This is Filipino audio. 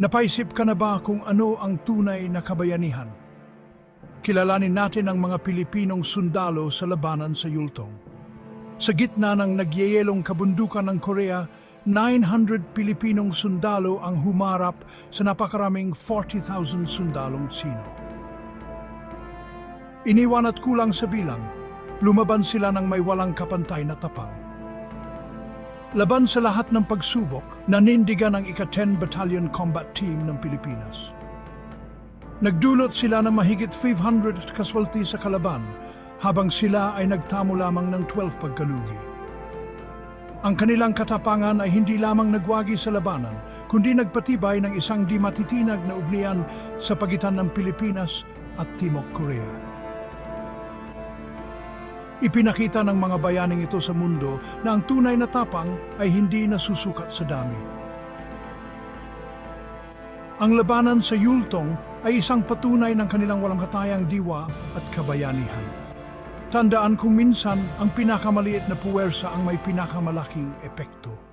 Napaisip ka na ba kung ano ang tunay na kabayanihan? Kilalanin natin ang mga Pilipinong sundalo sa labanan sa Yultong. Sa gitna ng nagyayelong kabundukan ng Korea, 900 Pilipinong sundalo ang humarap sa napakaraming 40,000 sundalong Tsino. Iniwan at kulang sa bilang, lumaban sila ng may walang kapantay na tapang. Laban sa lahat ng pagsubok, nanindigan ang ika-10 Battalion Combat Team ng Pilipinas. Nagdulot sila ng mahigit 500 casualty sa kalaban, habang sila ay nagtamo lamang ng 12 pagkalugi. Ang kanilang katapangan ay hindi lamang nagwagi sa labanan, kundi nagpatibay ng isang di matitinag na ugnayan sa pagitan ng Pilipinas at Timog Korea. Ipinakita ng mga bayaning ito sa mundo na ang tunay na tapang ay hindi nasusukat sa dami. Ang labanan sa Yultong ay isang patunay ng kanilang walang katayang diwa at kabayanihan. Tandaan kung minsan ang pinakamaliit na puwersa ang may pinakamalaking epekto.